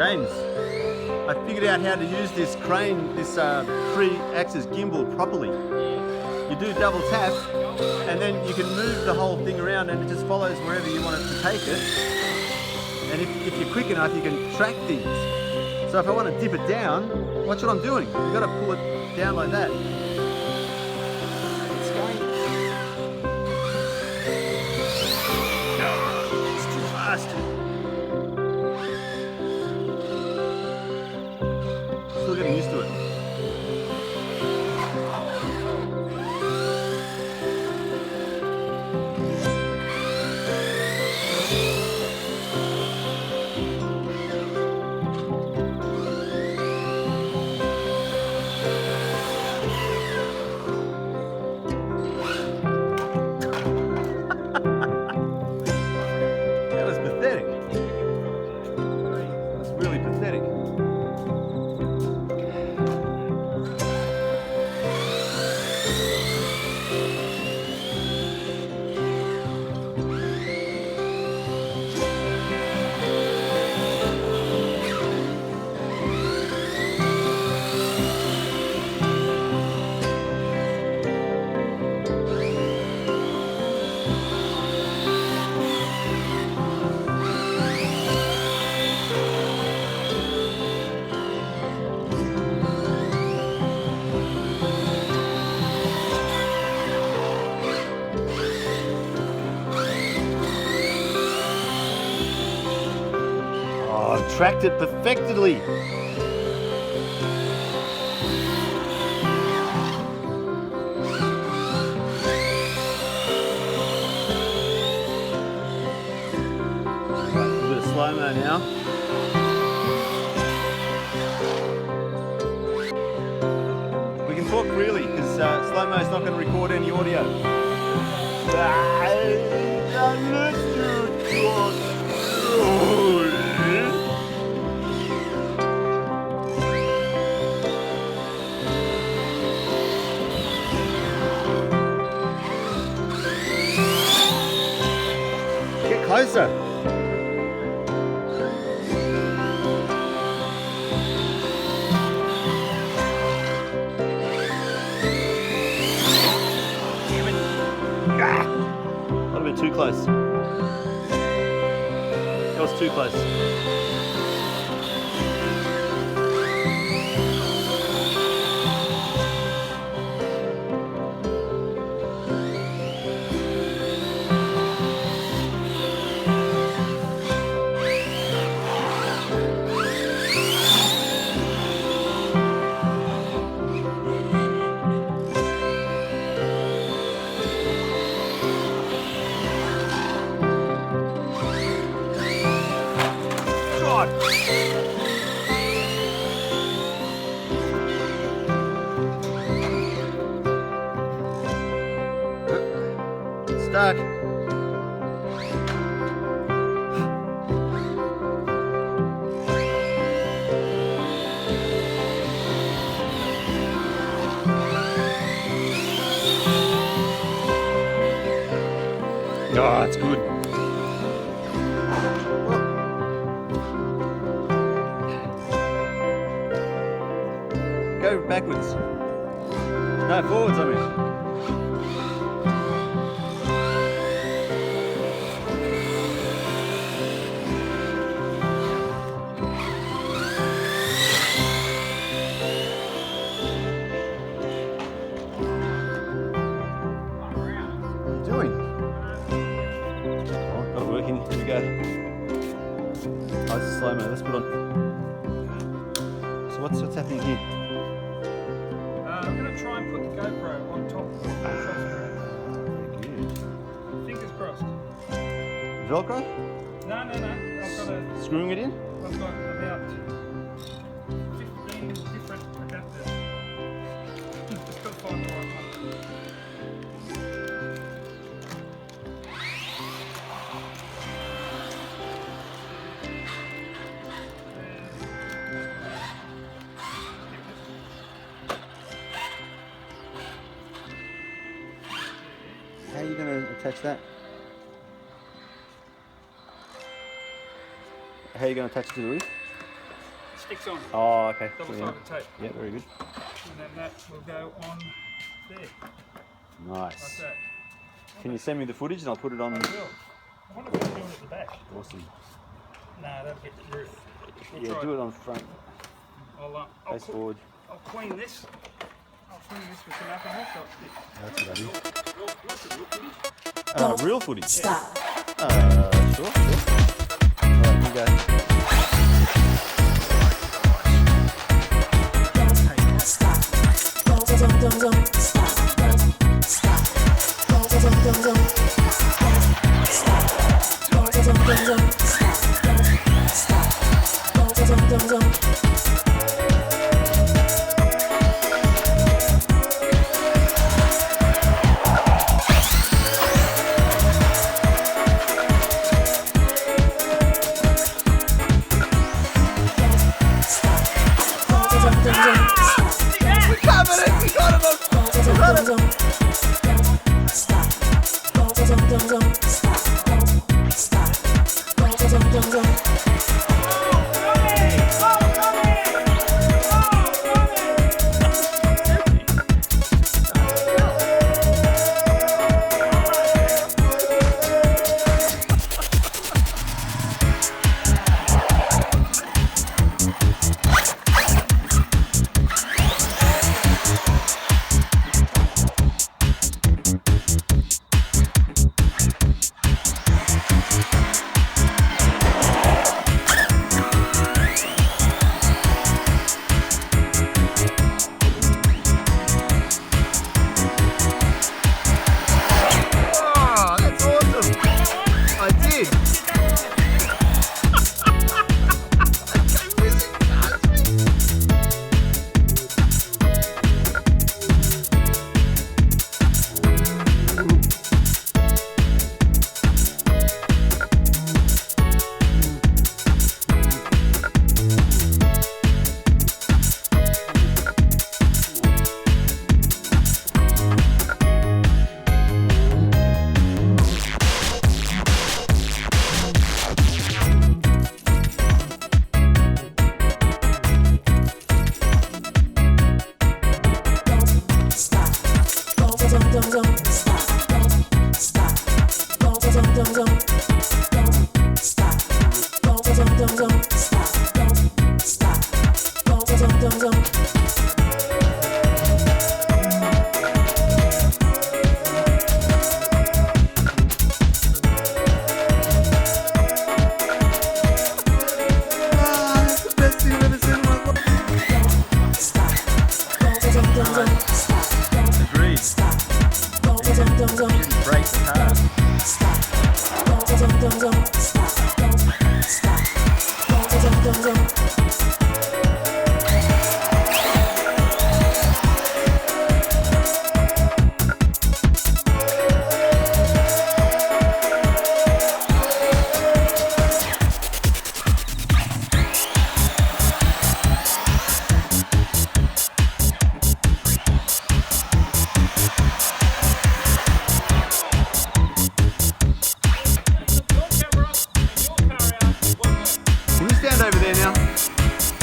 James, I figured out how to use this crane, this 3-axis gimbal properly. You do double tap, and then you can move the whole thing around and it just follows wherever you want it to take it. And if you're quick enough, you can track things. So if I want to dip it down, watch what I'm doing. You've got to pull it down like that. It's going. No, it's too fast. Still getting used to it. That was pathetic. That's really pathetic. Oh, I've tracked it perfectly. Right, a bit of slow-mo now. We can talk freely because slow-mo is not going to record any audio. Get closer. Might have been too close. That was too close. Stuck. Oh, it's good. Go backwards. No, forwards, I mean. Doing? Oh, got it working. Here we go. Oh, this is slow-mo. Let's put on. So what's happening here? I'm going to try and put the GoPro on top of the Very good. Fingers crossed. Velcro? No. I've got Screwing it in? I've got about 15 different adapters. Just got to find the right one. How are you going to attach that? How are you going to attach it to the roof? sticks on. Oh, okay. Double-sided tape. Yeah, very good. And then that will go on there, like Nice. that. Can you send me the footage and I'll put it on? I will. I wonder if I can do it at the back. Awesome. No, that'll get the roof. We'll Yeah, try do it on front. I'll Face forward. I'll clean this. I'll clean this with some alcohol so That's real footage. Stop. Sure. Alright, you go. Stop. Don't stop. Stop. Don't stop. Stop. Don't.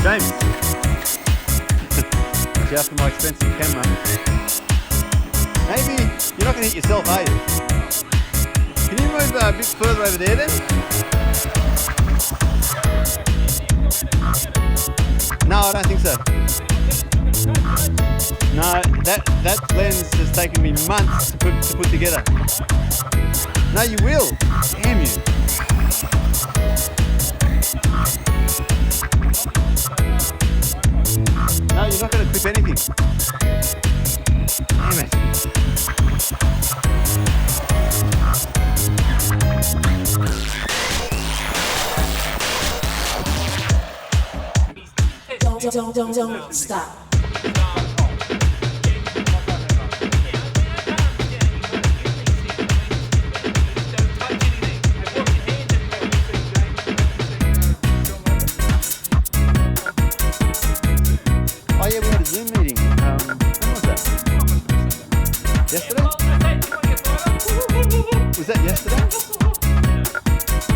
James, it's after my expensive camera. Maybe you're not going to hit yourself, are you? Can you move a bit further over there then? No, I don't think so. No, that lens has taken me months to put together. No, you will. Damn you. No, you're not going to clip anything. Damn it. Don't stop. Oh yeah, we had a Zoom meeting. When was that? Yesterday? Was that yesterday? I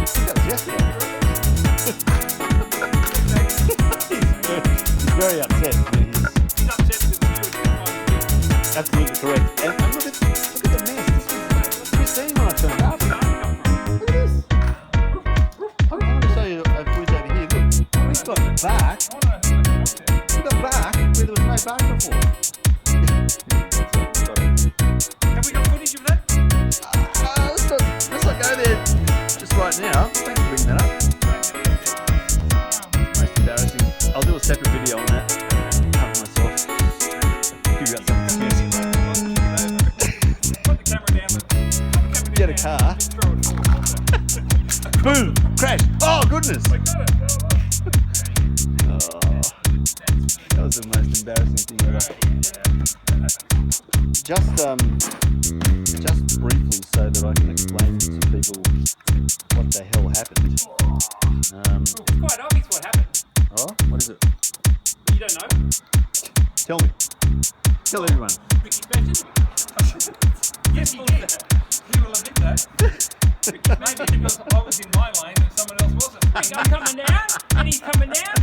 think that was yesterday. absolutely correct. And look at the mess. This was seen when I turned it up. Look at this. I want to show you a footage over here. Look, we've got back. We've got back where there was no back before. Have we got footage of that? Let's not go there just right now. Thanks for bringing that up. Most embarrassing. I'll do a separate video on that. Cover myself. Figure out something smooth. Put the camera down. Get a car. Boom! Crash! Oh goodness! I got it. Oh, that was the most embarrassing thing ever. Just briefly so that I can explain to people what the hell happened. It's quite obvious what happened. Oh, what is it? You don't know? Tell me. Tell everyone. Ricky smashed it? Yes, he did. He will admit that. Maybe because I was in my lane and someone else wasn't. I'm coming down, and he's coming down.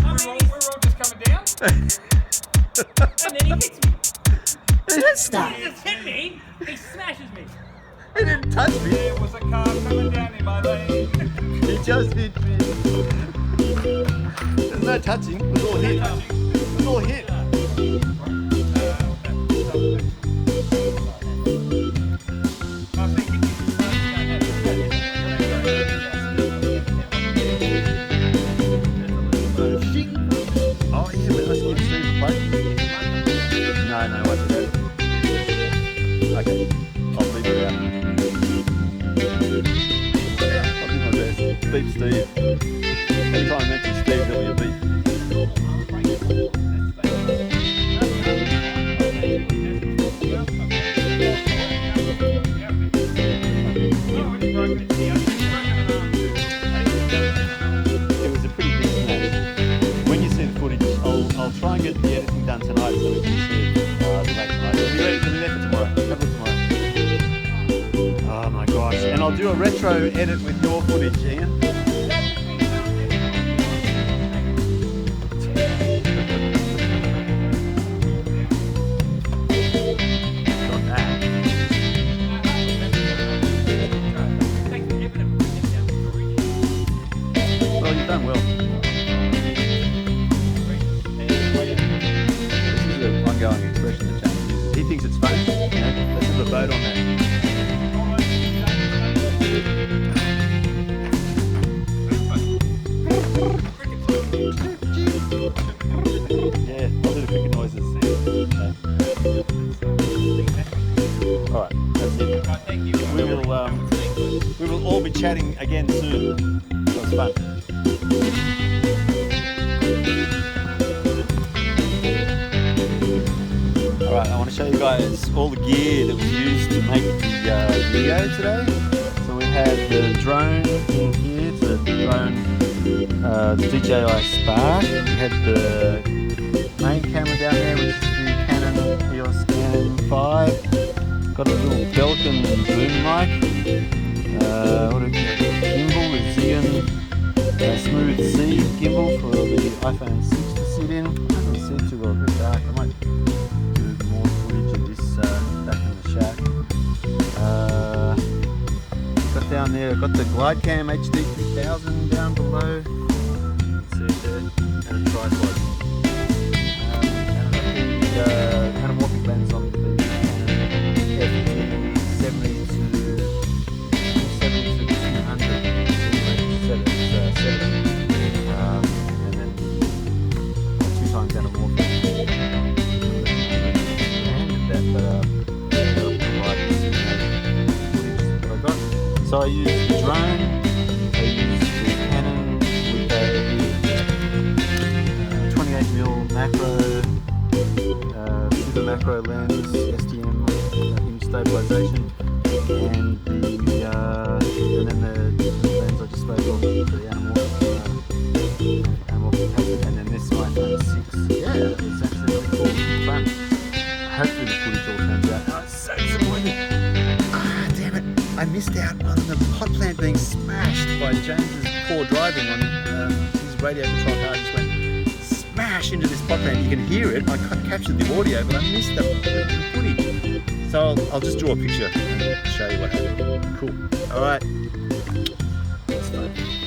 We're all just coming down. And then he hits me. Stop. He just hit me. He smashes me. He didn't touch me. There was a car coming down in my lane. He just hit me. There's no touching. It was all hit. It was all hit. Oh yeah, but let's get Steve a plate. No, what's that? Okay, I'll leave it out. I'll do my best. Beep Steve. Every time I mention Steve, there'll be a beep. It was a pretty big smash. When you see the footage, I'll try and get the editing done tonight so we can see it late tonight. It'll be ready for tomorrow. Have a look tomorrow. Oh my gosh. And I'll do a retro edit with your footage, Ian. Got that. Well, you've done well. This is an ongoing expression that James uses. He thinks it's funny. You know, let's have a vote on that. Yeah, I'll do the cricket noises. Okay. Alright, that's it. We will all be chatting again soon. That was fun. Alright, I want to show you guys all the gear that was used to make the video today. So we had the drone in here, it's a drone, the DJI Spark. We had the main camera down there, which is the Canon eos-m 5. Got a little Belkin boom mic. What a gimbal, the Xeon Smooth C gimbal for the iPhone 6 to sit in. I can't see too well, a bit dark. I might do more footage of this back in the shack. Got down there, got the Glidecam HD 3000 down below. See it there, and a tripod. And the anamorphic lens on the FT70 to 200 and then 2 times anamorphic. So I used the drone, I used the Canon with a 28mm macro, super macro lens, STM image stabilization, and then the lens I just spoke of for the anamorphic hazard, and then this iPhone 6. Yeah, it was actually really cool, fun. Hopefully the footage all turns out. Oh, it's so disappointing. Ah, damn it. I missed out on the hot plant being smashed by James's poor driving on his radio patrol car. Just went smash. crash into this pot plant. You can hear it. I captured the audio, but I missed the footage. So I'll just draw a picture and show you what happened. Cool. All right. That's fun.